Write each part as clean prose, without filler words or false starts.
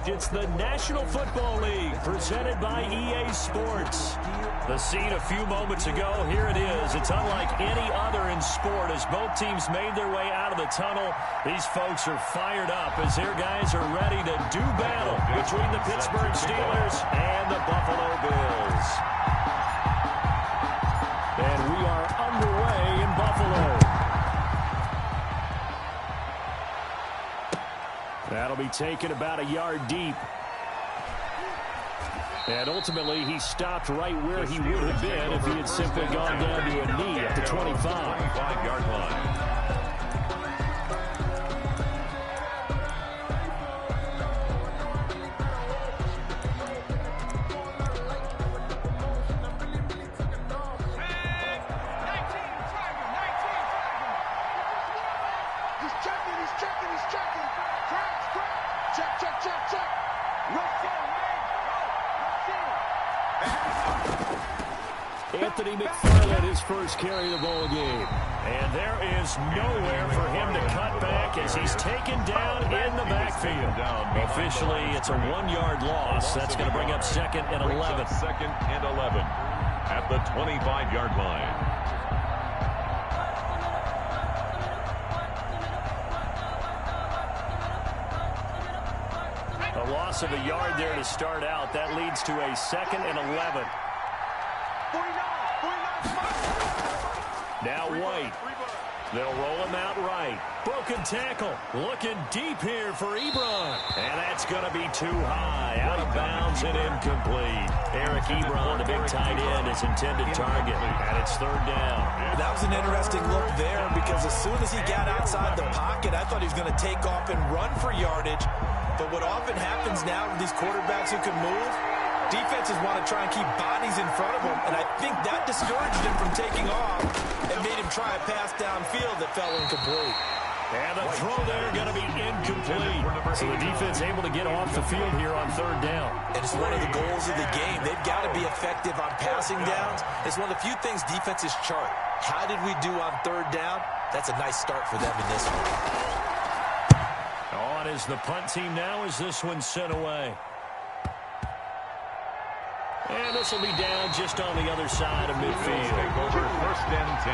It's the National Football League presented by EA Sports. The scene a few moments ago, here it is. It's unlike any other in sport as both teams made their way out of the tunnel. These folks are fired up as their guys are ready to do battle between the Pittsburgh Steelers and the Buffalo Bills. And we are underway in Buffalo. That'll be taken about a yard deep. And ultimately, he stopped right where he would have been if he had simply gone down to a knee at the 25-yard line. Anthony McFarland, his first carry of the ball game. And there is nowhere for him to cut back as he's taken down in the backfield. Officially, it's a 1-yard loss. That's going to bring up 2nd and 11. 2nd and 11 at the 25-yard line. A loss of a yard there to start out. That leads to a 2nd and 11. Now White. They'll roll him out right. Broken tackle. Looking deep here for Ebron. And that's going to be too high. Out of bounds and incomplete. Eric Ebron, the big tight end, is intended target. And it's 3rd down. That was an interesting look there because as soon as he got outside the pocket, I thought he was going to take off and run for yardage. But what often happens now with these quarterbacks who can move, defenses want to try and keep bodies in front of them, and I think that discouraged him from taking off and made him try a pass downfield that fell incomplete. And the throw there going to be incomplete. So the defense able to get off the field here on 3rd down. And it's one of the goals of the game. They've got to be effective on passing downs. It's one of the few things defenses chart. How did we do on 3rd down? That's a nice start for them in this one. On is the punt team now as this one's sent away. And this will be down just on the other side of midfield. Take over 1st and 10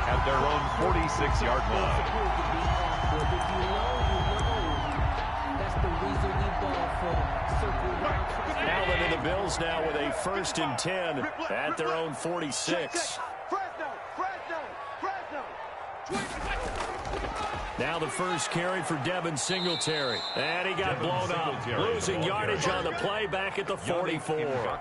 at their own 46-yard line. Now to the Bills now with a 1st and 10 at their own 46. Now the first carry for Devin Singletary. And he got blown up. Losing yardage on the play back at the 44.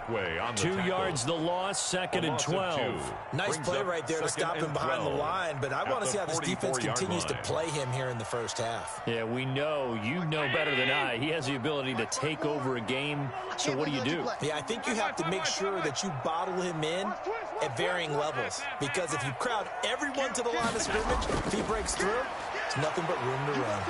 2 yards the loss, 2nd and 12. Nice play right there to stop him behind the line, but I want to see how this defense continues to play him here in the first half. Yeah, we know, you know better than I, he has the ability to take over a game. So what do you do? Yeah, I think you have to make sure that you bottle him in at varying levels. Because if you crowd everyone to the line of scrimmage, if he breaks through, it's nothing but room to run.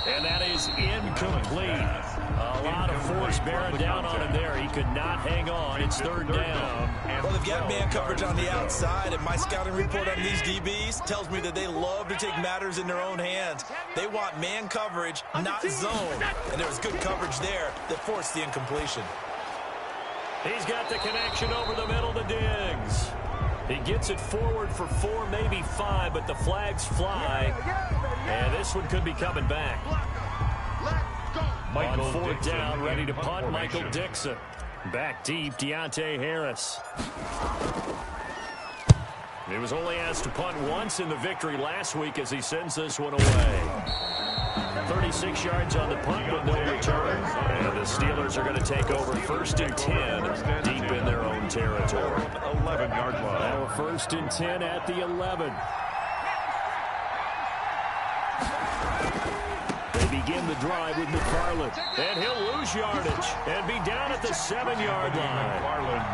And that is incomplete. A lot of force bearing down on him there. He could not hang on. It's 3rd down. Well, they've got man coverage on the outside, and my scouting report on these DBs tells me that they love to take matters in their own hands. They want man coverage, not zone. And there was good coverage there that forced the incompletion. He's got the connection over the middle to Diggs. He gets it forward for 4, maybe 5, but the flags fly. And this one could be coming back. On 4th down, ready to punt, Michael Dixon. Back deep, Deontay Harris. He was only asked to punt once in the victory last week as he sends this one away. 36 yards on the punt, but no return. And the Steelers are going to take over 1st and 10 deep in their own territory. 11-yard line. Now 1st and 10 at the 11. They begin the drive with McFarland. And he'll lose yardage and be down at the 7-yard line.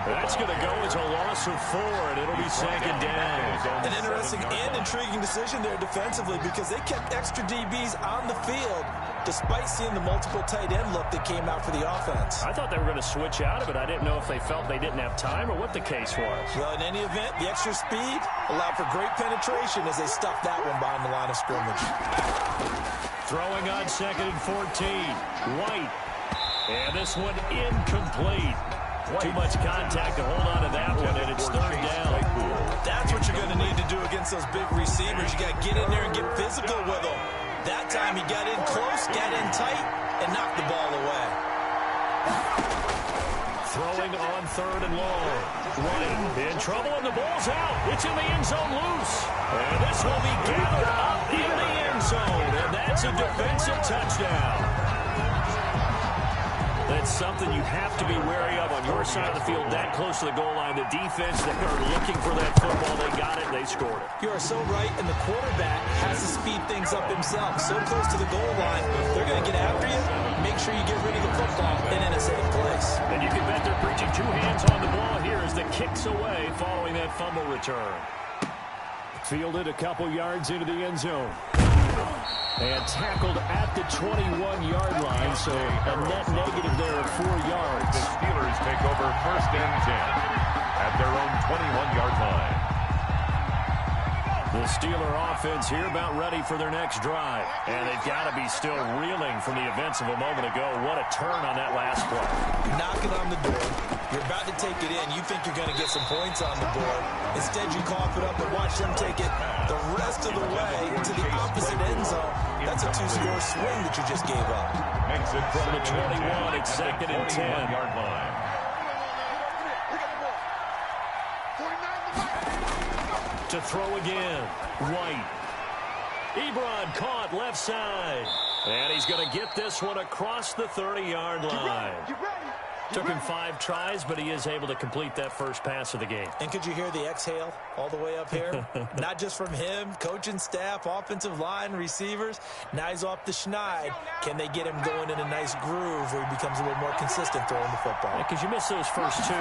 That's going to go as a loss of 4, and it'll be 2nd down. An interesting and intriguing decision there defensively because they kept extra DBs on the field despite seeing the multiple tight end look that came out for the offense. I thought they were going to switch out of it. I didn't know if they felt they didn't have time or what the case was. Well, in any event, the extra speed allowed for great penetration as they stuffed that one behind the line of scrimmage. Throwing on 2nd and 14. White. And this one incomplete. Too much contact to hold on to that one, and it's 3rd down. That's what you're going to need to do against those big receivers. You got to get in there and get physical with them. That time he got in close, got in tight, and knocked the ball away. Throwing on 3rd and long. White in trouble, and the ball's out. It's in the end zone loose. And this will be gathered up in the end zone, and that's a defensive touchdown. That's something you have to be wary of on your side of the field, that close to the goal line. The defense, they are looking for that football. They got it, they scored it. You are so right, and the quarterback has to speed things up himself. So close to the goal line, they're going to get after you. Make sure you get rid of the football and in a safe place. And you can bet they're preaching 2 hands on the ball here as the kick's away following that fumble return. Fielded a couple yards into the end zone. And tackled at the 21-yard line, so a net negative there of 4 yards. The Steelers take over 1st and 10 at their own 21-yard line. The Steeler offense here about ready for their next drive. And they've got to be still reeling from the events of a moment ago. What a turn on that last play. Knocking on the door. You're about to take it in. You think you're going to get some points on the board. Instead, you cough it up and watch them take it the rest of the way to the opposite end zone. That's a 2-score swing that you just gave up. Makes it from the 21, it's 2nd and 10. Yard line. To throw again. White. Ebron caught left side. And he's going to get this one across the 30-yard line. Took him 5 tries, but he is able to complete that first pass of the game. And could you hear the exhale all the way up here? Not just from him, coaching staff, offensive line, receivers. Now he's off the schneid. Can they get him going in a nice groove where he becomes a little more consistent throwing the football? Because you miss those first 2,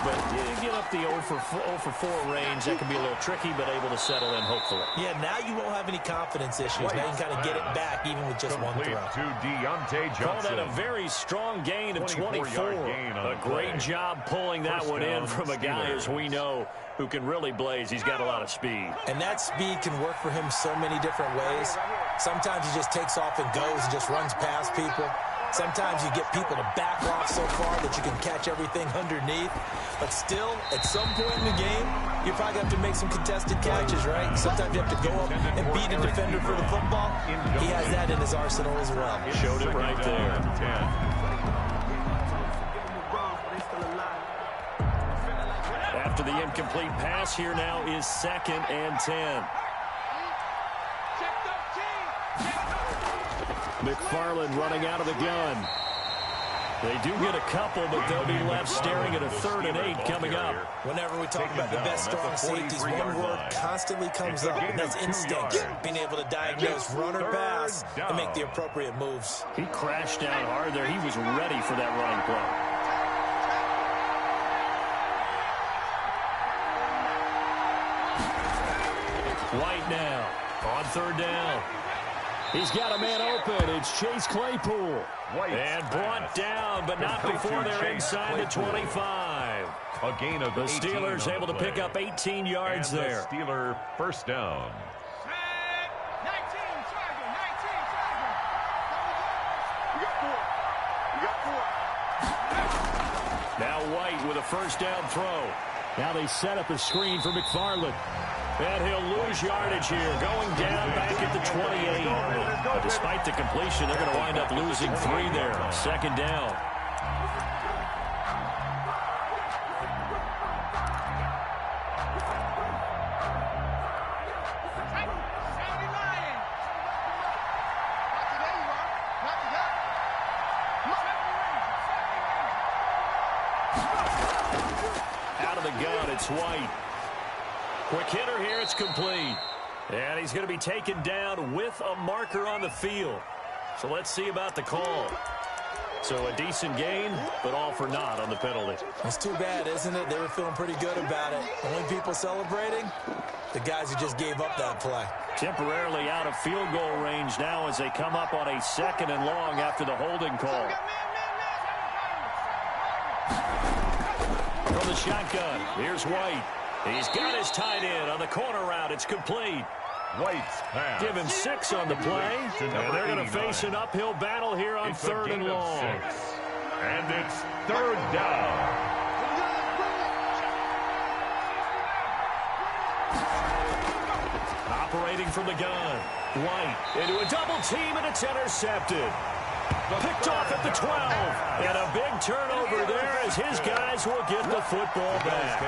but you get up the 0 for 4 range. That can be a little tricky, but able to settle in, hopefully. Yeah, now you won't have any confidence issues. Now you can kind of get it back even with just one throw. To Deontay Johnson. Call that a very strong gain of 24. A great job pulling that one in from a guy, as we know, who can really blaze. He's got a lot of speed. And that speed can work for him so many different ways. Sometimes he just takes off and goes and just runs past people. Sometimes you get people to back off so far that you can catch everything underneath. But still, at some point in the game, you probably have to make some contested catches, right? Sometimes you have to go up and beat a defender for the football. He has that in his arsenal as well. Showed it right there. After the incomplete pass, here now is 2nd and 10. McFarland running out of the gun. They do get a couple, but they'll be left staring at a 3rd and 8 coming up. Whenever we talk about the best strong safeties, one word constantly comes up, and that's instinct. Being able to diagnose run or pass and make the appropriate moves. He crashed down hard there. He was ready for that running play. White now on 3rd down. He's got a man open. It's Chase Claypool. And brought down, but not before they're inside the 25. A gain of the Steelers able to pick up 18 yards there. The Steeler 1st down. Now White with a 1st down throw. Now they set up a screen for McFarland. And he'll lose yardage here, going down back at the 28. But despite the completion, they're going to wind up losing 3 there. 2nd down. Out of the gun, it's White. Quick hitter here, it's complete. And he's going to be taken down with a marker on the field. So let's see about the call. So a decent gain, but all for naught on the penalty. It's too bad, isn't it? They were feeling pretty good about it. Only people celebrating, the guys who just gave up that play. Temporarily out of field goal range now as they come up on a 2nd and long after the holding call. From the shotgun, here's White. He's got his tight end on the corner route. It's complete. White's pass. Given 6 on the play, and they're going to face an uphill battle here on It's 3rd and long. 6. And it's 3rd down. Operating from the gun. White into a double team, and it's intercepted. Picked off at the 12. And a big turnover there as his guys will get the football back.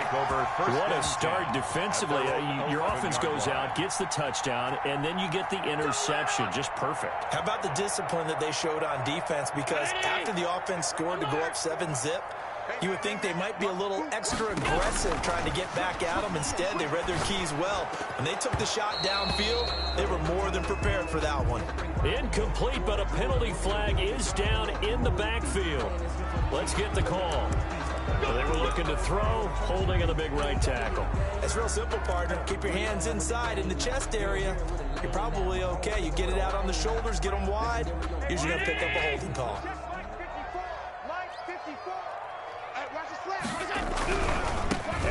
What a start defensively. Your offense goes out, gets the touchdown, and then you get the interception. Just perfect. How about the discipline that they showed on defense? Because after the offense scored to go up 7-zip, you would think they might be a little extra aggressive trying to get back at them. Instead, they read their keys well. When they took the shot downfield, they were more than prepared for that one. Incomplete, but a penalty flag is down in the backfield. Let's get the call. So they were looking to throw, holding on the big right tackle. It's real simple, partner. Keep your hands inside in the chest area. You're probably okay. You get it out on the shoulders, get them wide. Usually going to pick up a holding call.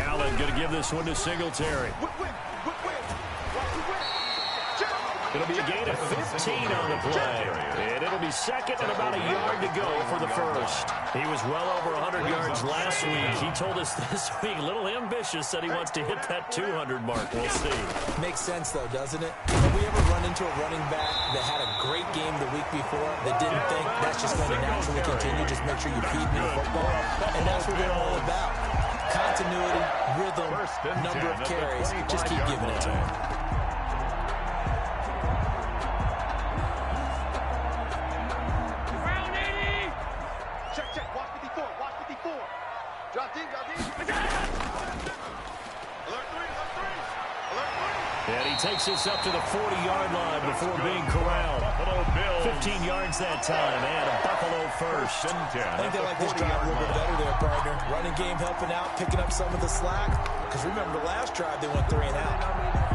Allen going to give this one to Singletary. It'll be a gain of 15 on the play. And it'll be 2nd and about a yard to go for the first. He was well over 100 yards last week. He told us this week, a little ambitious, said he wants to hit that 200 mark. We'll see. Makes sense, though, doesn't it? Have we ever run into a running back that had a great game the week before that didn't think that's just going to naturally continue? Just make sure you feed me the football. And that's what they're all about. Continuity, rhythm, number of carries. Just keep giving it to him. And he takes this up to the 40-yard line before being corralled. 15 yards that time, and a Buffalo first. I think they like this drive a little bit better there, partner. Running game helping out, picking up some of the slack. Because remember, the last drive, they went 3 and out.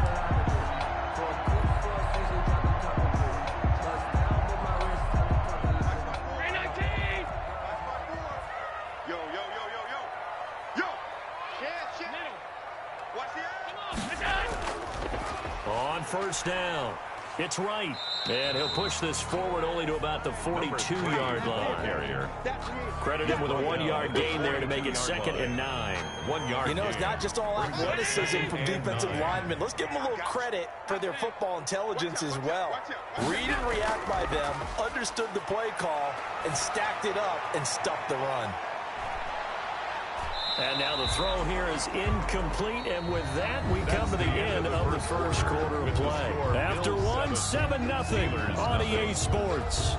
On 1st down, it's Wright. And he'll push this forward only to about the 42-yard line. Credit him with a 1-yard gain there to make it 2nd and 9. 1 yard. You know, it's not just all athleticism from defensive linemen. Let's give them a little credit for their football intelligence as well. Read and react by them, understood the play call, and stacked it up and stuffed the run. And now the throw here is incomplete, and with that, we come to the end of the first quarter of play. After one, 7-0 on EA Sports.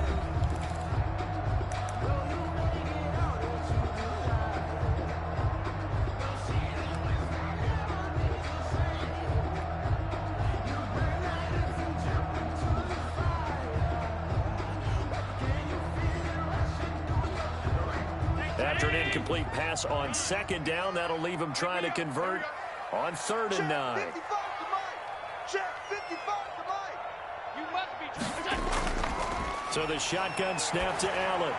After an incomplete pass on 2nd down, that'll leave him trying to convert on 3rd and 9. So the shotgun snap to Allen.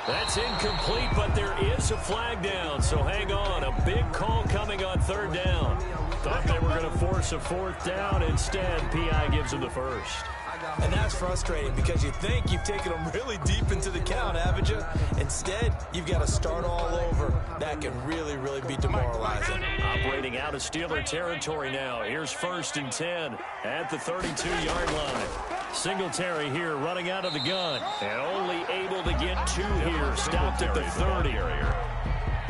That's incomplete, but there is a flag down, so hang on. A big call coming on 3rd down. Thought they were going to force a 4th down. Instead, P.I. gives him the first. And that's frustrating because you think you've taken them really deep into the count, haven't you? Instead, you've got to start all over. That can really, really be demoralizing. Operating out of Steeler territory now. Here's 1st and 10 at the 32-yard line. Singletary here running out of the gun and only able to get 2 here. Stopped at the 30.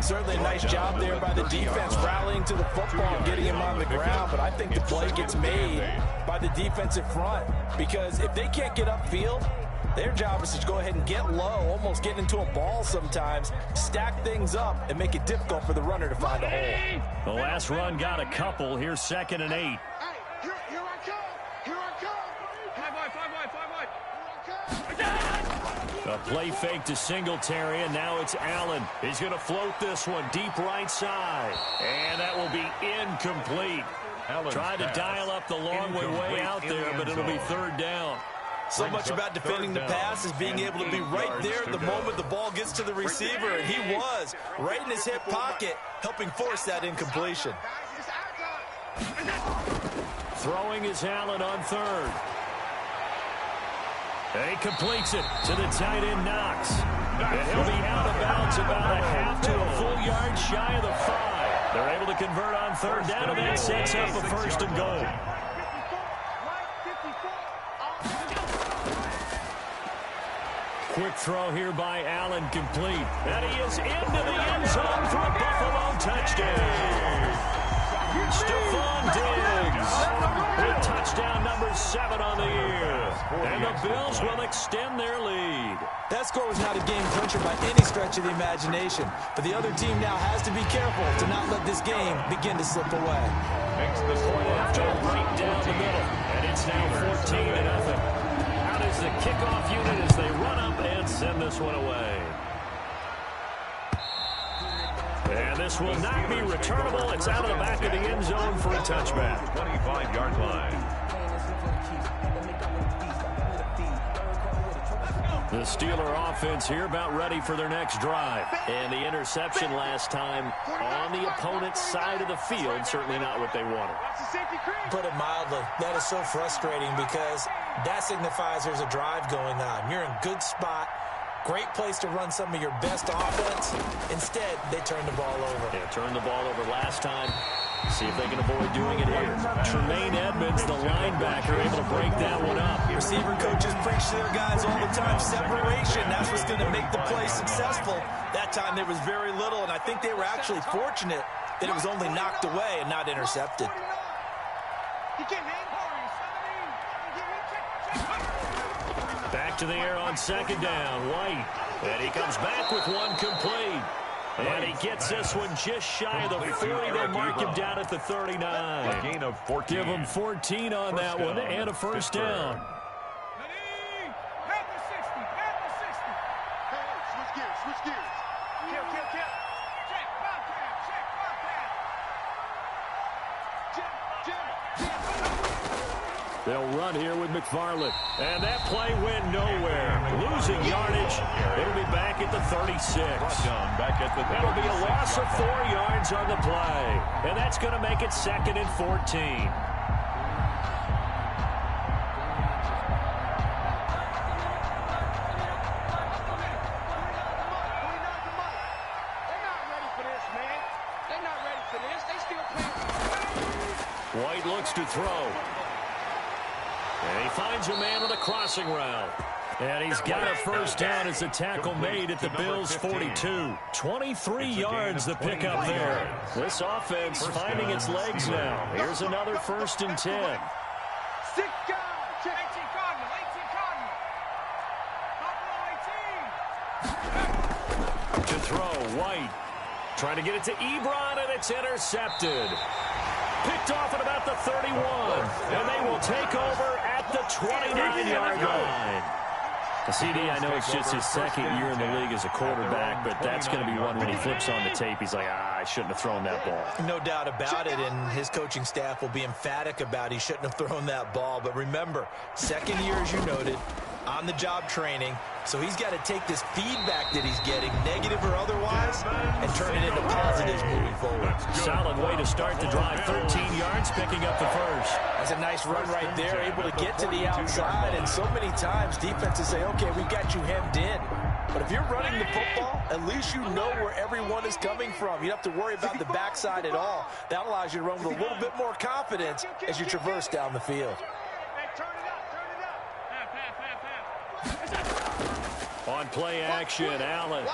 Certainly a nice job there by the defense rallying to the football and getting him on the ground, but I think the play gets made by the defensive front because if they can't get upfield, their job is to go ahead and get low, almost get into a ball sometimes, stack things up, and make it difficult for the runner to find a hole. The last run got a couple. Here's 2nd and 8. Here I come. Here I come. 5 wide. A play fake to Singletary, and now it's Allen. He's going to float this one deep right side. And that will be incomplete. Tried to dial up the long way out there, but it'll be 3rd down. So much about defending the pass is being able to be right there at the moment the ball gets to the receiver, and he was right in his hip pocket, helping force that incompletion. Throwing is Allen on third. And he completes it to the tight end, Knox. And he'll be out of bounds about a half to a full yard shy of the 5. They're able to convert on third down, and that sets up a first and goal. Quick throw here by Allen, complete. And he is into the end zone for a Buffalo touchdown. Stephon Diggs with touchdown number 7 on the year. And the Bills will extend their lead. That score was not a game clincher by any stretch of the imagination. But the other team now has to be careful to not let this game begin to slip away. Makes the Point after right down the middle. And it's now 14-0. Out is the kickoff unit as they run up and send this one away. And this will not be returnable. It's out of the back of the end zone for a touchback. 25-yard line. The Steeler offense here about ready for their next drive. And the interception last time on the opponent's side of the field, certainly not what they wanted. Put it mildly, that is so frustrating because that signifies there's a drive going on. You're in a good spot. Great place to run some of your best offense. Instead, they turn the ball over. Yeah, turned the ball over last time. See if they can avoid doing it here. Tremaine Edmonds, the linebacker, able to break that one up. Receiver coaches preach to their guys all the time. Separation, that's what's going to make the play successful. That time there was very little, and I think they were actually fortunate that it was only knocked away and not intercepted. Back to the air on second down. White. And he comes back with one complete. And he gets this one just shy of the 40. They'll mark him down at the 39. A gain of 14. Give him 14 on that one and a first down. Switch gears. They'll run here with McFarland. And that play went nowhere. Losing yardage. It'll be back at the 36. Back at the That'll be a loss of 4 yards on the play. And that's going to make it 2nd and 14. White looks to throw. And he finds a man with a crossing route. And he's got a first down as the tackle made at the Bills' 42. 23 yards the pickup there. This offense finding its legs now. Here's another 1st and 10. 6 guys. 18 Cardinal. To throw, White. Trying to get it to Ebron, and it's intercepted. Picked off at about the 31. And they will take over at the 29-yard line. CD, I know it's just his 2nd year in the league as a quarterback, but that's going to be one when he flips on the tape. He's like, I shouldn't have thrown that ball. No doubt about it, and his coaching staff will be emphatic about he shouldn't have thrown that ball. But remember, 2nd year, as you noted, on-the-job training. So he's got to take this feedback that he's getting, negative or otherwise, and turn it into positives moving forward. Solid way to start the drive. 13 yards, picking up the first. That's a nice run right there, able to get to the outside. And so many times defenses say, okay, we've got you hemmed in. But if you're running the football, at least you know where everyone is coming from. You don't have to worry about the backside at all. That allows you to run with a little bit more confidence as you traverse down the field. On play action, Allen.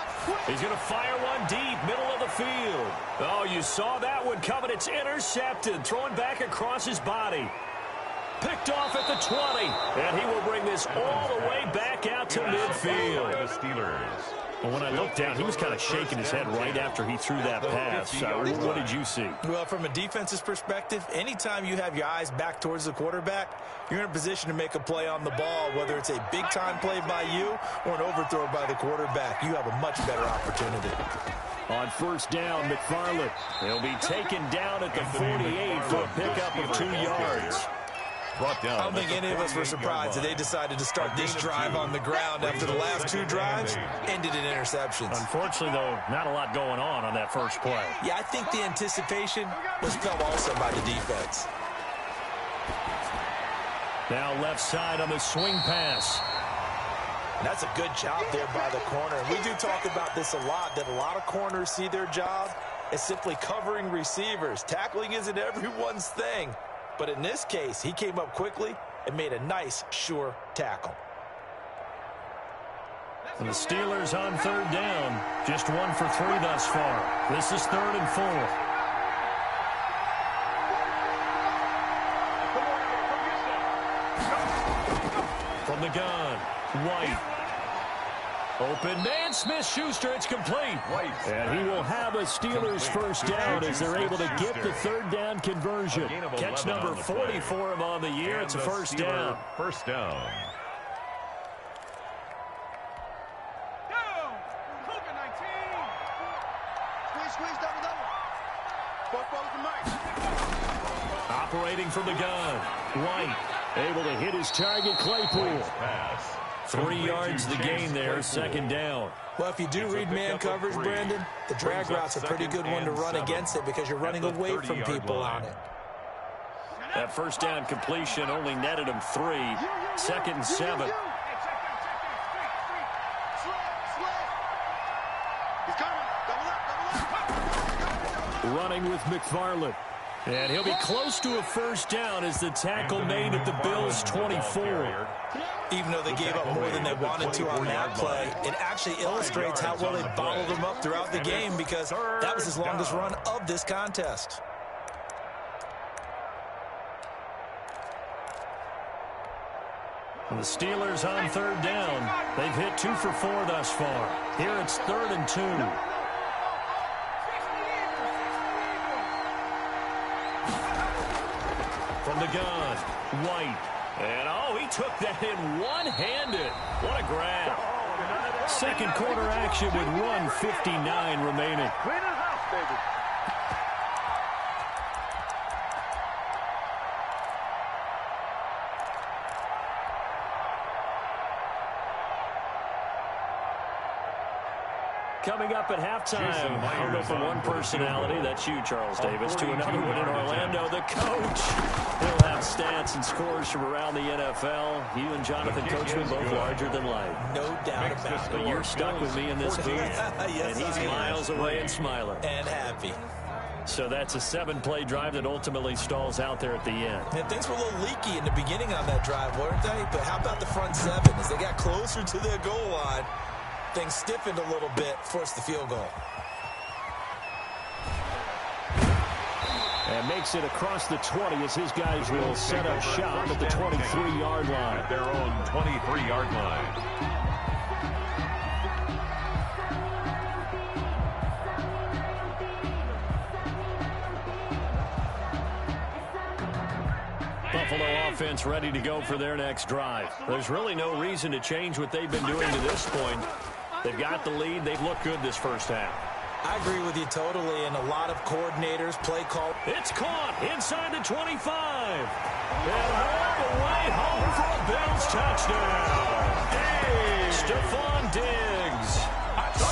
He's going to fire one deep, middle of the field. Oh, you saw that one coming. It's intercepted. Thrown back across his body. Picked off at the 20. And he will bring this all the way back out to midfield. The Steelers. Well, when I looked down, he was kind of shaking his head right after he threw that pass. What did you see? Well, from a defense's perspective, anytime you have your eyes back towards the quarterback, you're in a position to make a play on the ball, whether it's a big-time play by you or an overthrow by the quarterback. You have a much better opportunity. On first down, McFarland. He'll be taken down at the 48 for a pickup of 2 yards. Brought down. I don't think any of us were surprised that they decided to start this drive on the ground after the last 2 drives ended in interceptions. Unfortunately, though, not a lot going on that first play. Yeah, I think the anticipation was felt also by the defense. Now left side on the swing pass. That's a good job there by the corner. We do talk about this a lot, that a lot of corners see their job as simply covering receivers. Tackling isn't everyone's thing. But in this case, he came up quickly and made a nice, sure tackle. And the Steelers on third down. Just 1 for 3 thus far. This is 3rd and 4. From the gun, White. Open man, Smith-Schuster, it's complete. And he will have a Steelers first down as they're able to get the third down conversion. Catch number 40 for him on the year. It's a first down. First down. Squeeze, double. Operating from the gun, White. Able to hit his target, Claypool. 3 yards the gain there, second down. Well, if you do read man coverage, Brandon, the drag route's a pretty good one to run against it because you're running away from people on it. That first down completion only netted him 3. 2nd and 7. Running with McFarland. And he'll be close to a first down as the tackle made at the Bills' 24. Even though they gave up more than they wanted to on that play, it actually illustrates how well they bottled them up throughout the game because that was his longest run of this contest. And the Steelers on third down. They've hit 2 for 4 thus far. Here it's 3rd and 2. From the gun, White. And, he took that in one-handed. What a grab. Second quarter action with 1:59 remaining. Coming up at halftime, I'll go from one personality, that's you, Charles Davis, to another one in Orlando, the coach. He'll have stats and scores from around the NFL. You and Jonathan Coachman both larger than life. No doubt about it. But you're stuck with me in this booth, yes, and he's miles away and smiling. And happy. So that's a 7-play drive that ultimately stalls out there at the end. And things were a little leaky in the beginning on that drive, weren't they? But how about the front 7? As they got closer to their goal line, things stiffened a little bit, forced the field goal. And makes it across the 20 as his guys will set up shop at the 23-yard line. At their own 23-yard line. Buffalo offense ready to go for their next drive. There's really no reason to change what they've been doing to this point. They've got the lead. They've looked good this first half. I agree with you totally, and a lot of coordinators, play call. It's caught inside the 25. And all the way home for a Bills touchdown. Stephon Diggs,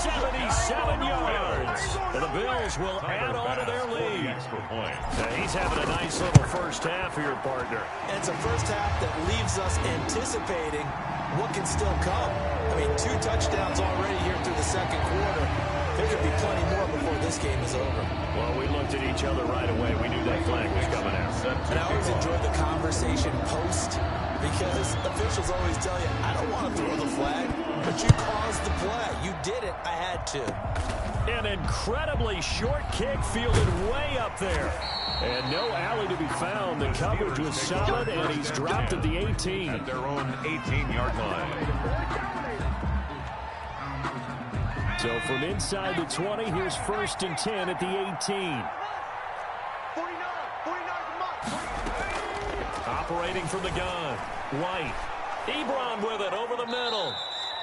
77 yards. And the Bills will add on to their lead. Now he's having a nice little first half here, partner. And it's a first half that leaves us anticipating what can still come. I mean, 2 touchdowns already here through the second quarter. There could be plenty more before this game is over. Well, we looked at each other right away. We knew that flag was coming out. And I always enjoyed the conversation post because officials always tell you, I don't want to throw the flag, but you caused the play. You did it. I had to. An incredibly short kick fielded way up there. And no alley to be found. The coverage was solid, and he's dropped at the 18. At their own 18-yard line. So from inside the 20, here's 1st and 10 at the 18. 49, Operating from the gun, White. Ebron with it over the middle.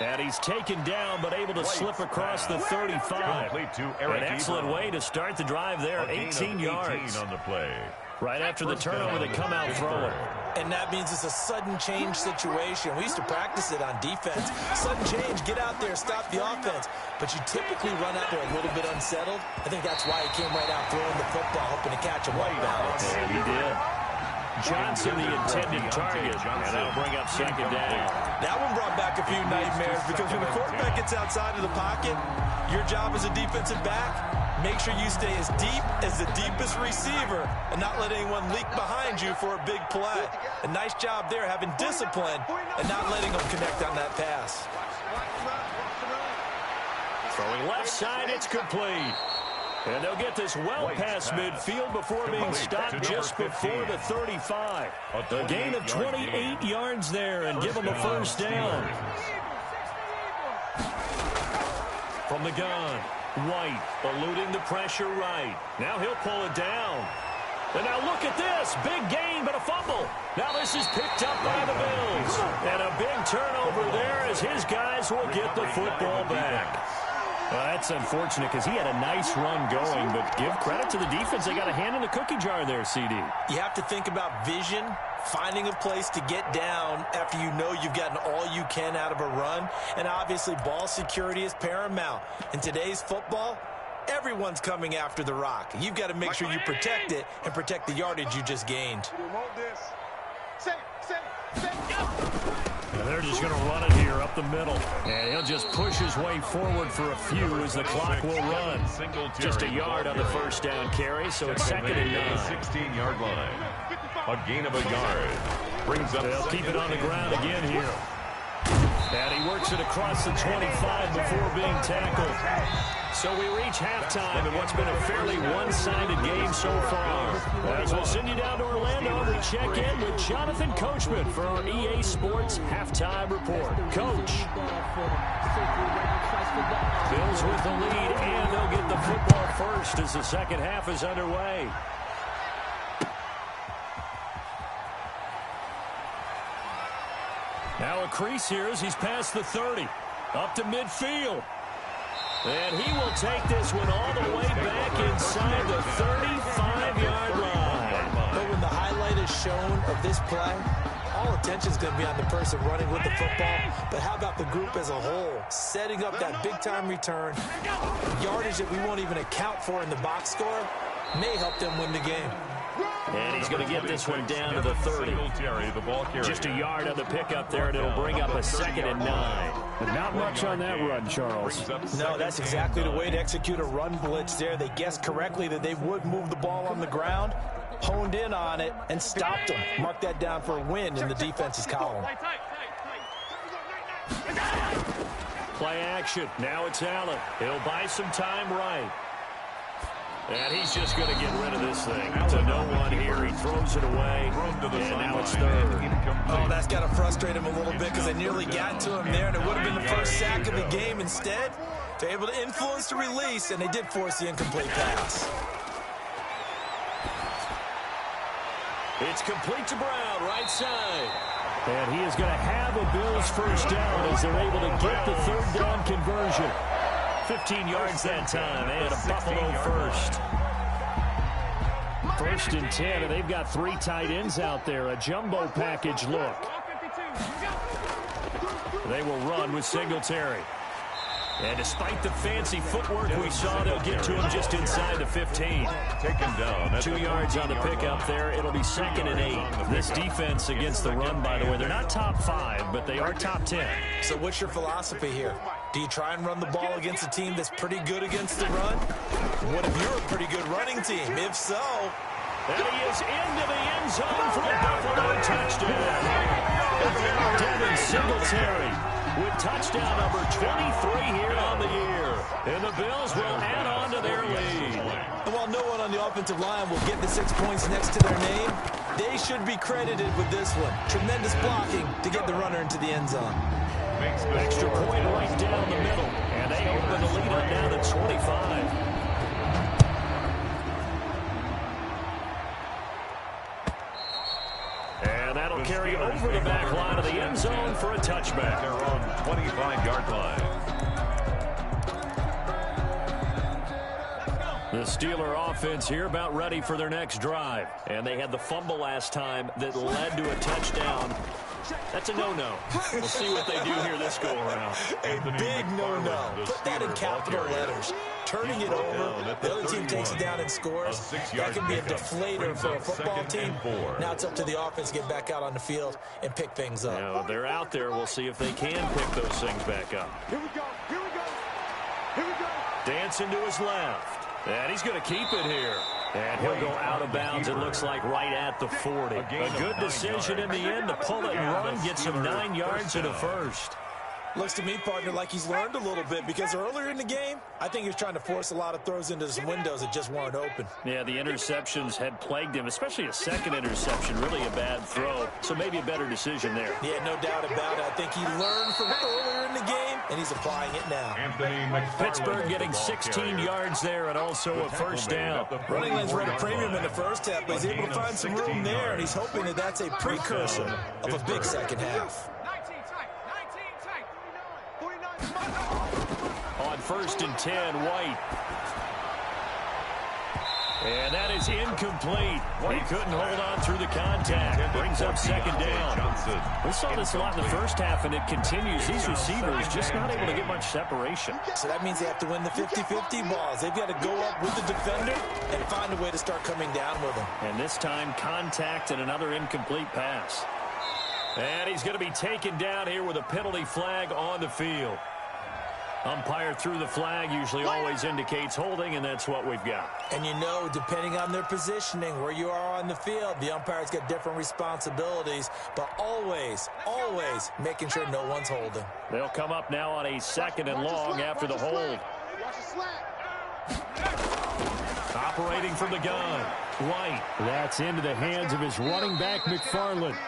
And he's taken down, but able to slip across the 35. An excellent way to start the drive there, 18 yards. On the play. Right after the turnover, they come out throwing. And that means it's a sudden change situation. We used to practice it on defense. Sudden change, get out there, stop the offense. But you typically run out there a little bit unsettled. I think that's why he came right out throwing the football, hoping to catch him off balance. And he did. Johnson, the intended target, and that'll bring up second down. That one brought back a few nightmares because when the quarterback gets outside of the pocket, your job as a defensive back, make sure you stay as deep as the deepest receiver and not let anyone leak behind you for a big play. A nice job there having discipline and not letting them connect on that pass. Throwing left side, it's complete. And they'll get this well past midfield before being stopped just before the 35. A gain of 28 yards there and give them a first down. From the gun, White eluding the pressure right. Now he'll pull it down. And now look at this. Big gain, but a fumble. Now this is picked up by the Bills. And a big turnover there as his guys will get the football back. Well, that's unfortunate because he had a nice run going, but give credit to the defense. They got a hand in the cookie jar there, CD. You have to think about vision, finding a place to get down after you know you've gotten all you can out of a run. And obviously, ball security is paramount. In today's football, everyone's coming after the rock. You've got to make sure you protect it and protect the yardage you just gained. And they're just going to run it here up the middle. And he'll just push his way forward for a few as the clock will run. Just a yard on the first down carry, so it's second and 9. 16-yard line. A gain of a yard. Brings up. They'll keep it on the ground again here. And he works it across the 25 before being tackled. So we reach halftime in what's been a fairly one-sided game so far. As we'll send you down to Orlando, we check in with Jonathan Coachman for our EA Sports Halftime Report. Coach. Bills with the lead, and they'll get the football first as the second half is underway. Now a crease here as he's past the 30. Up to midfield. And he will take this one all the way back inside the 35-yard line. But when the highlight is shown of this play, all attention is going to be on the person running with the football. But how about the group as a whole? Setting up that big-time return, yardage that we won't even account for in the box score, may help them win the game. And he's going to get this one down to the 30. Just a yard on the pickup there, and it'll bring up a second and 9. But not much on that run, Charles. No, that's exactly the way to execute a run blitz there. They guessed correctly that they would move the ball on the ground, honed in on it, and stopped them. Mark that down for a win in the defense's column. Play action. Now it's Allen. He'll buy some time right. And he's just going to get rid of this thing. To no one here. He throws it away. And now it's third. Oh, that's got to frustrate him a little bit because they nearly got to him there, and it would have been the first sack of the game. Instead, they're able to influence the release, and they did force the incomplete pass. It's complete to Brown, right side. And he is going to have a Bills first down as they're able to get the third down conversion. 15 yards that time, and a Buffalo first. First and 10, and they've got 3 tight ends out there. A jumbo package look. They will run with Singletary. And despite the fancy footwork we saw, they'll get to him just inside the 15. Taken down. 2 yards on the pickup there. It'll be second and 8. This defense against the run, by the way, they're not top 5, but they are top 10. So what's your philosophy here? Do you try and run the ball against a team that's pretty good against the run? What if you're a pretty good running team? If so... And he is into the end zone for a Buffalo touchdown. Devin Singletary with touchdown number 23 here on the year. And the Bills will add on to their lead. And while no one on the offensive line will get the 6 points next to their name, they should be credited with this one. Tremendous blocking to get the runner into the end zone. Extra point right down the middle. And they open the lead up now to 25. And that'll carry over the back line of the end zone for a touchback. Their own 25-yard line. The Steeler offense here about ready for their next drive. And they had the fumble last time that led to a touchdown. That's a no-no. We'll see what they do here this go-around. A big no-no. Put that in capital letters. turning it over. The other team takes it down and scores. That can be a deflator for a football team. Now it's up to the offense to get back out on the field and pick things up. Now, they're out there. We'll see if they can pick those things back up. Here we go. Here we go. Here we go. Dancing to his left. And he's going to keep it here. And he'll go out of bounds, it looks like, right at the 40. A good decision in the end to pull it and run, get some 9 yards and a first. Looks to me, partner, like he's learned a little bit because earlier in the game, I think he was trying to force a lot of throws into some windows that just weren't open. Yeah, the interceptions had plagued him, especially a second interception, really a bad throw. So maybe a better decision there. Yeah, no doubt about it. I think he learned from earlier in the game, and he's applying it now. Pittsburgh getting 16 yards there and also a first down. Running lanes run a premium in the first half, but he's able to find some room there, and he's hoping that that's a precursor of a big second half. On 1st and 10, White. And that is incomplete. He couldn't hold on through the contact. Brings up second down. We saw this a lot in the first half, and it continues. These receivers just not able to get much separation. So that means they have to win the 50-50 balls. They've got to go up with the defender and find a way to start coming down with them. And this time, contact and another incomplete pass. And he's going to be taken down here with a penalty flag on the field. Umpire threw the flag, usually always indicates holding, and that's what we've got. And you know, depending on their positioning, where you are on the field, the umpire's got different responsibilities, but always, always making sure no one's holding. They'll come up now on a 2nd and long after the hold. Operating from the gun, White. That's into the hands of his running back, McFarland.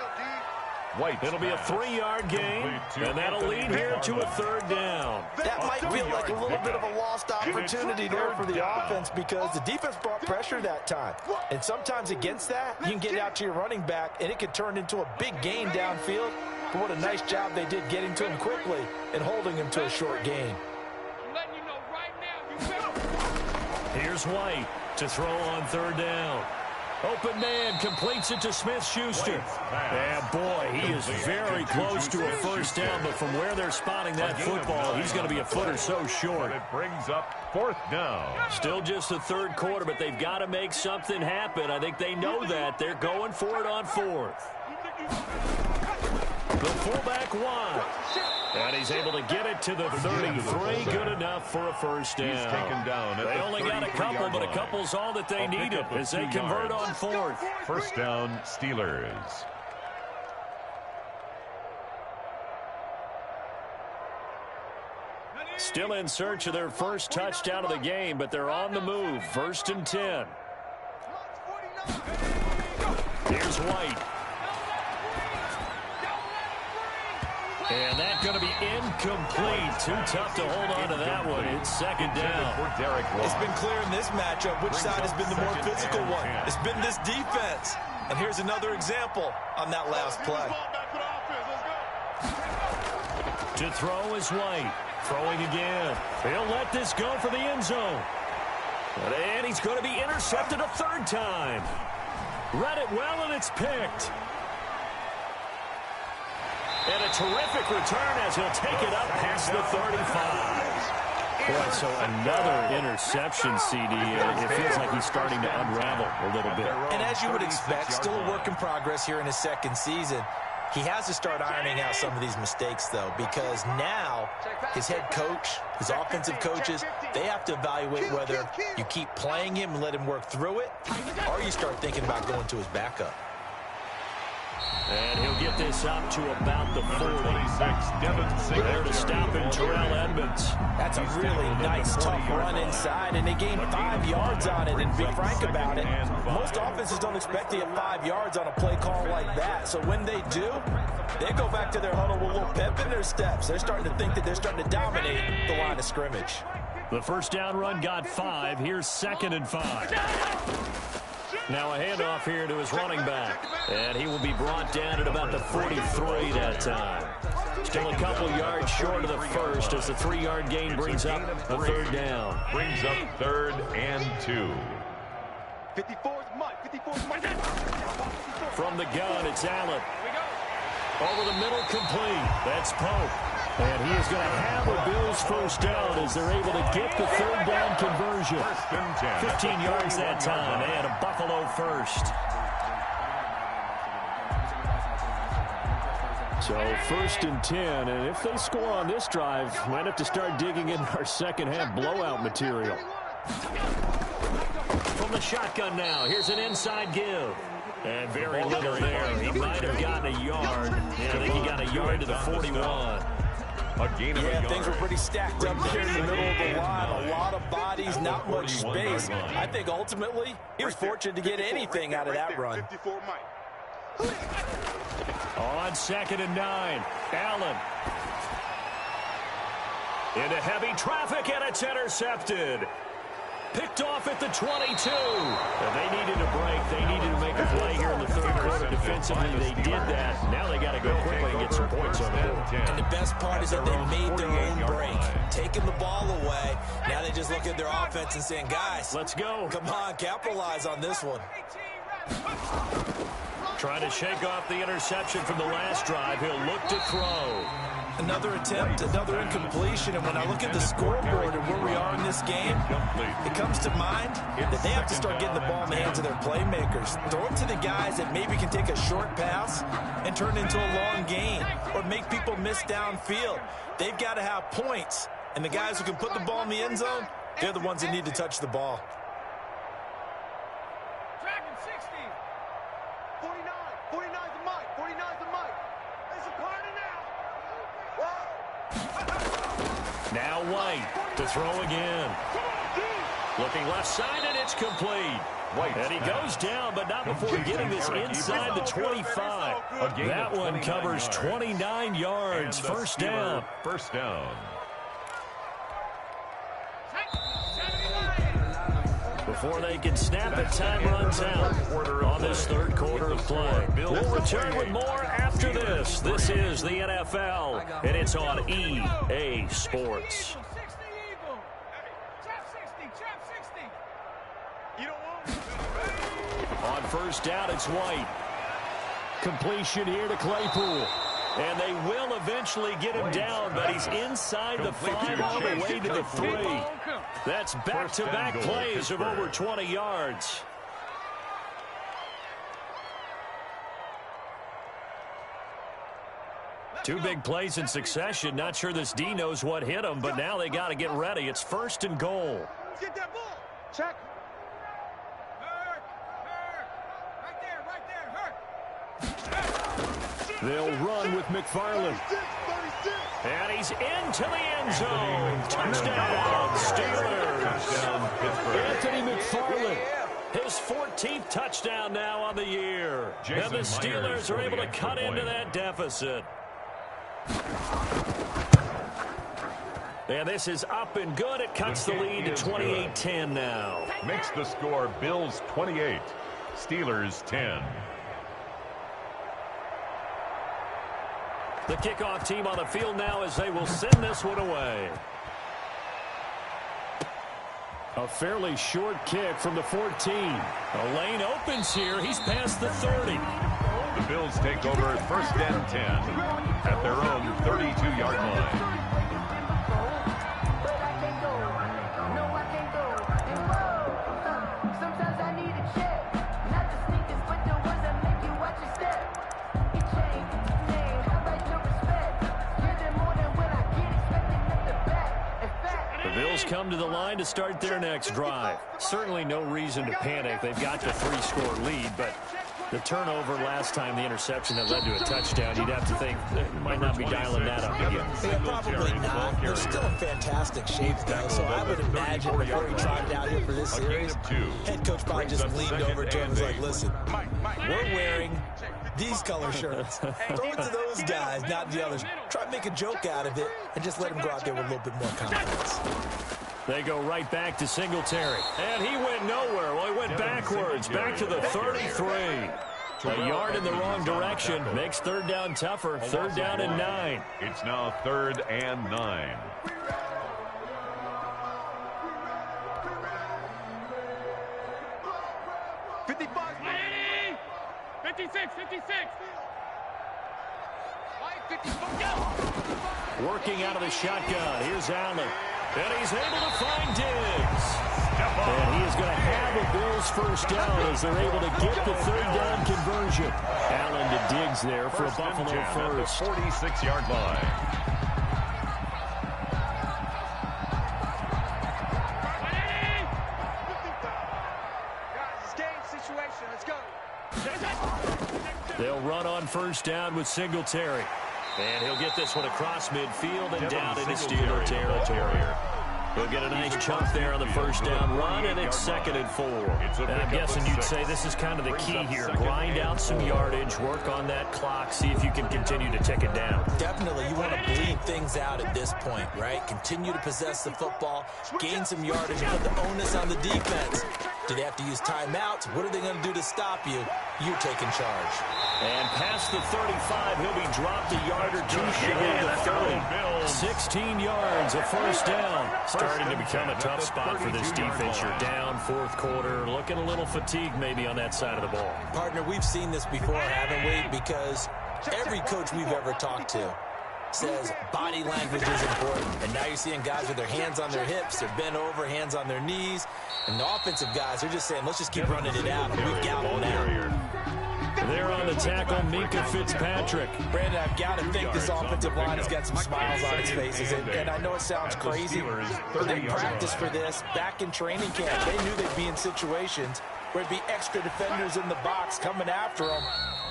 White. It'll be a 3-yard gain, and that'll lead here to a 3rd down. That might feel like a little bit of a lost opportunity there for the offense because the defense brought pressure that time. And sometimes against that, you can get out to your running back, and it could turn into a big gain downfield. But what a nice job they did getting to him quickly and holding him to a short gain. Here's White to throw on 3rd down. Open man completes it to Smith-Schuster. And boy, he is very close to a first down, but from where they're spotting that football, he's going to be a foot or so short. It brings up 4th down. Still just the 3rd quarter, but they've got to make something happen. I think they know that. They're going for it on 4th. The fullback wide. And he's able to get it to the 33. Good enough for a first down. He's taken down at they only got a couple, but a couple's all that they needed as they convert on 4th. First down, Steelers. Still in search of their first touchdown of the game, but they're on the move. 1st and 10. Here's White. And that's going to be incomplete. Too tough to hold on to that one. It's 2nd down. It's been clear in this matchup which side has been the more physical one. It's been this defense. And here's another example on that last play. To throw is White. Throwing again. He'll let this go for the end zone. And he's going to be intercepted a 3rd time. Read it well, and it's picked. And a terrific return as he'll take it up past the 35. Boy, so another interception, CD. It feels like he's starting to unravel a little bit. And as you would expect, still a work in progress here in his 2nd season. He has to start ironing out some of these mistakes, though, because now his head coach, his offensive coaches, they have to evaluate whether you keep playing him and let him work through it, or you start thinking about going to his backup. And he'll get this up to about the 40. There to stop him, Terrell Edmonds. That's a really nice, tough run inside, and they gained 5 yards on it. And to be frank about it, most offenses don't expect to get 5 yards on a play call like that. So when they do, they go back to their huddle with a little pep in their steps. They're starting to think that they're starting to dominate the line of scrimmage. The first down run got 5. Here's 2nd and 5. Now a handoff here to his running back. And he will be brought down at about the 43 that time. Still a couple yards short of the first as the 3-yard gain brings up a 3rd down. Brings up 3rd and 2. 54's Mike. 54's Mike. From the gun, it's Allen. Over the middle, complete. That's Pope. And he is going to have a Bills first down as they're able to get the third down conversion. 15 yards that time, and a Buffalo first. So 1st and 10, and if they score on this drive, might have to start digging in our second half blowout material. From the shotgun now, here's an inside give. And very little there. He might have gotten a yard. Yeah, I think he got a yard to the 41. Yeah, things were pretty stacked up here in the middle of the line. A lot of bodies, not much space. I think ultimately he was fortunate to get anything out of that run. On 2nd and 9, Allen. Into heavy traffic, and it's intercepted. Picked off at the 22. And they needed a break. They needed to make a play here in the third quarter. Defensively, they did that. Now they got to go quickly and get some points on the board. And the best part is that they made their own break. Taking the ball away. Now they just look at their offense and saying, guys, let's go. Come on, capitalize on this one. Trying to shake off the interception from the last drive. He'll look to throw. Another attempt, another incompletion, and when I look at the scoreboard and where we are in this game, it comes to mind that they have to start getting the ball in the hands of their playmakers. Throw it to the guys that maybe can take a short pass and turn it into a long gain or make people miss downfield. They've got to have points, and the guys who can put the ball in the end zone, they're the ones that need to touch the ball. 49's the mic. 49's the mic. It's a party now. Now White to throw again. Looking left side, and it's complete. And he goes down, but not before getting this inside the 25. That one covers 29 yards. First down. First down. Before they can snap it, time runs out on this third quarter of play. We'll return with more after this. This is the NFL, and it's on EA Sports. On first down, it's White. Completion here to Claypool. And they will eventually get him down, but he's inside the 5 all the way to the 3. That's back-to-back plays of over 20 yards. Two big plays in succession. Not sure this D knows what hit him, but now they got to get ready. It's 1st and goal. Get that ball. Check. They'll run with McFarland. And he's into the end zone. Touchdown, Steelers. Anthony McFarland. His 14th touchdown now on the year. And the Steelers are able to cut into that deficit. And this is up and good. It cuts the lead to 28-10 now. Makes the score Bills 28, Steelers 10. The kickoff team on the field now as they will send this one away. A fairly short kick from the 14. A lane opens here. He's past the 30. The Bills take over 1st and 10 at their own 32-yard line. Bills come to the line to start their next drive. Certainly no reason to panic. They've got the 3-score lead, but the turnover last time, the interception that led to a touchdown, you'd have to think they might not be dialing that up again. Yeah, probably not. They're still in fantastic shape, though, so I would imagine before he trotted out here for this series, head coach probably just leaned over to him and was like, listen, we're wearing these color shirts. Throw it to those guys, not the others. Try to make a joke out of it and just let them go out there with a little bit more confidence. They go right back to Singletary. And he went nowhere. Well, he went backwards, back to the 33. A yard in the wrong direction makes third down tougher. Third down and 9. It's now 3rd and 9. Working out of the shotgun. Here's Allen. And he's able to find Diggs. And he is going to have a Bills first down as they're able to get the third down conversion. Allen to Diggs there for a Buffalo first. 46-yard line. They'll run on first down with Singletary. And he'll get this one across midfield and down into Steeler territory. He'll get a nice chunk there on the first down run, and it's 2nd and 4. And I'm guessing you'd say this is kind of the key here. Grind out some yardage, work on that clock, see if you can continue to tick it down. Definitely, you want to bleed things out at this point, right? Continue to possess the football, gain some yardage, and put the onus on the defense. Do they have to use timeouts? What are they going to do to stop you? You're taking charge. And past the 35, he'll be dropped a yard or two short of the 30. 16 yards, a first down. Starting to become a tough spot for this defense. You're down, 4th quarter, looking a little fatigued maybe on that side of the ball. Partner, we've seen this before, haven't we? Because every coach we've ever talked to says body language is important. And now you're seeing guys with their hands on their hips, they're bent over, hands on their knees. And the offensive guys are just saying, let's just keep running it out, and we've got them now. They're on the tackle, Minkah Fitzpatrick. Brandon, I've got to think this offensive line has got some smiles on its faces. And I know it sounds crazy, but they practiced for this back in training camp. They knew they'd be in situations where it'd be extra defenders in the box coming after them,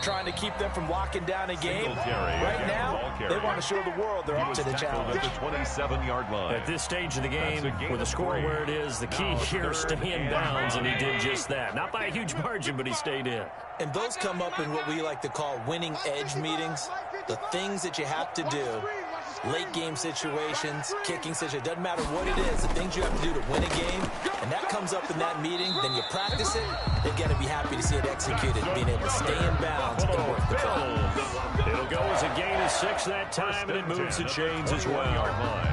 trying to keep them from locking down a game. Right now, they want to show the world they're up to the challenge. At the 27-yard line. At this stage of the game, with the score where it is, the key here is stay in bounds, and he did just that. Not by a huge margin, but he stayed in. And those come up in what we like to call winning edge meetings. The things that you have to do, late game situations, kicking situations, doesn't matter what it is, the things you have to do to win a game, and that comes up in that meeting, then you practice it, they've got to be happy to see it executed, being able to stay in bounds and work the clock. It'll go as a gain of 6 that time, and it moves the chains as well.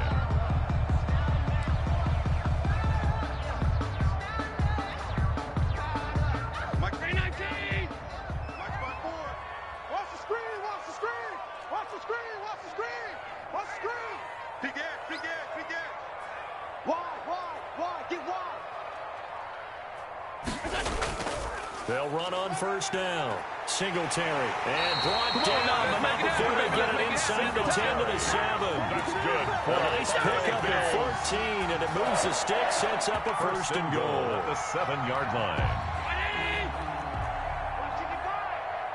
They'll run on first down. Singletary. And brought down before they get it inside the 10 to the 7. That's good. A nice pickup at 14, and it moves the stick, sets up a first and goal. At the 7-yard line.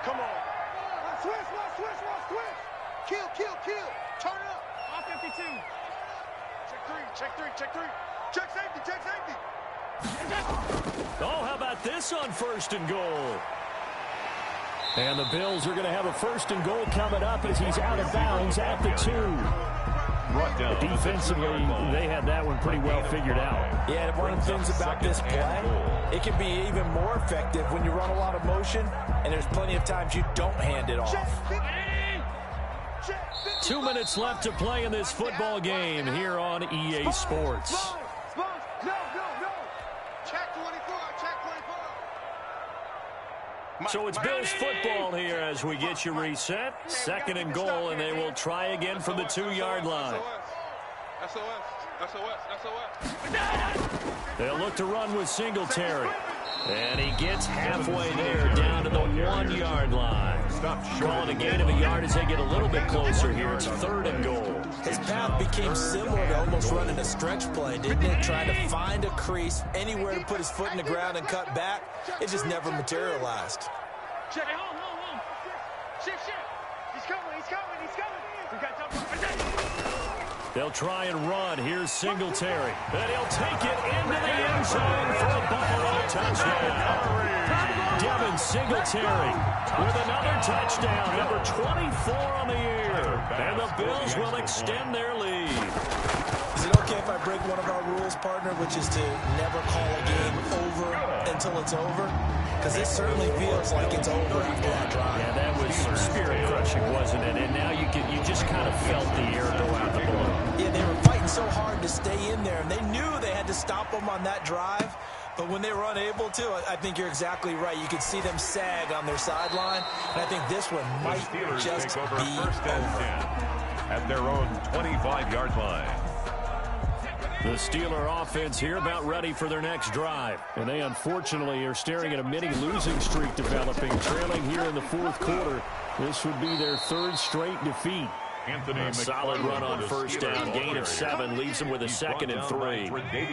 Come on. Switch. Kill. Turn up. On 52. Check three. Check safety. Oh, how about this on first and goal? And the Bills are going to have a first and goal coming up as he's out of bounds at the 2. Defensively, they had that one pretty well figured out. Yeah, one of the things about this play, it can be even more effective when you run a lot of motion, and there's plenty of times you don't hand it off. 2 minutes left to play in this football game here on EA Sports. So it's Bills football here as we get you reset. 2nd and goal, and they will try again from the 2-yard line. They'll look to run with Singletary. And he gets halfway there, down to the 1-yard line. Calling a gain of a yard as they get a little bit closer here. It's 3rd and goal. His path became similar to almost running a stretch play, didn't it? Trying to find a crease, anywhere to put his foot in the ground and cut back. It just never materialized. Check it, home. Shift. He's coming. We got double. They'll try and run. Here's Singletary. And he'll take it into the end zone for a Buffalo touchdown. Devin Singletary with another touchdown, number 24 on the year. And the Bills will extend their lead. Is it okay if I break one of our rules, partner, which is to never call a game over until it's over? Because this certainly feels like it's over after that drive. Yeah, that was spirit-crushing, wasn't it? And now you just kind of felt the air go out the balloon. Yeah, they were fighting so hard to stay in there, and they knew they had to stop them on that drive. But when they were unable to, I think you're exactly right. You could see them sag on their sideline, and I think this one might just be over. at their own 25-yard line. The Steeler offense here about ready for their next drive. And they unfortunately are staring at a mini losing streak developing, trailing here in the fourth quarter. This would be their third straight defeat. A solid run on first down, gain of 7, leaves them with a 2nd and 3.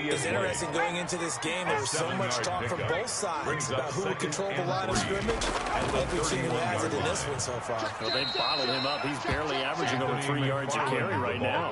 It's interesting going into this game. There was so much talk from both sides about who would control the line of scrimmage. And we've seen who has it in this one so far. Well, they bottled him up. He's barely averaging over 3 yards a carry right now.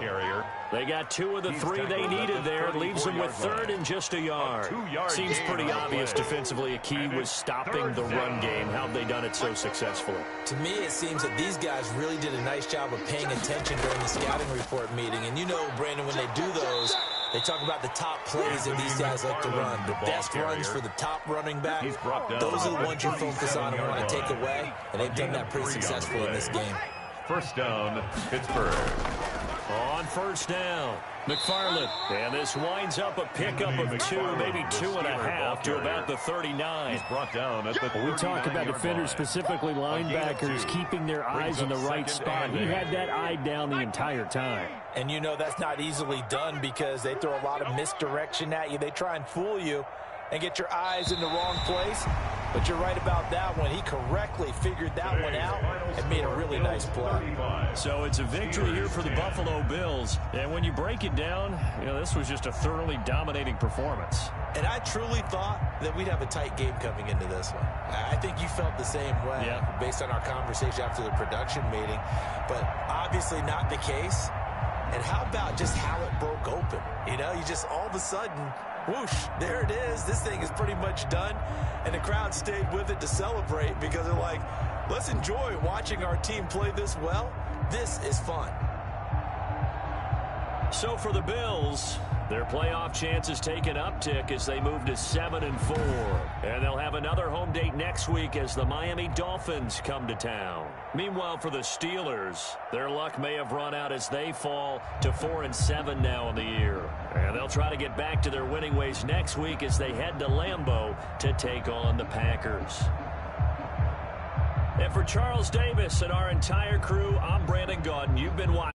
They got 2 of the 3 they needed there. Leaves them with 3rd and just a yard. Seems pretty obvious defensively a key was stopping the run game. How have they done it so successfully? To me, it seems that these guys really did a nice job of paying attention during the scouting report meeting. And you know, Brandon, when they do those, they talk about the top plays that these guys like to run. The best runs for the top running back. Those are the ones you focus on and want to take away. And they've done that pretty successfully in this game. First down, Pittsburgh. On first down, McFarland. And this winds up a pickup of 2, maybe 2.5 to about the 39. He's brought down at the 39. We talk about defenders, specifically linebackers, keeping their eyes in the right spot. He had that eye down the entire time. And you know that's not easily done because they throw a lot of misdirection at you. They try and fool you and get your eyes in the wrong place. But you're right about that one. He correctly figured that one out and made a really nice play. So it's a victory here for the Buffalo Bills. And when you break it down, you know, this was just a thoroughly dominating performance. And I truly thought that we'd have a tight game coming into this one. I think you felt the same way based on our conversation after the production meeting. But obviously not the case. And how about just how it broke open? You know, you just all of a sudden, whoosh, there it is. This thing is pretty much done. And the crowd stayed with it to celebrate because they're like, let's enjoy watching our team play this well. This is fun. So for the Bills, their playoff chances take an uptick as they move to 7-4. And they'll have another home date next week as the Miami Dolphins come to town. Meanwhile, for the Steelers, their luck may have run out as they fall to 4-7 now in the year. And they'll try to get back to their winning ways next week as they head to Lambeau to take on the Packers. And for Charles Davis and our entire crew, I'm Brandon Gaudin. You've been watching.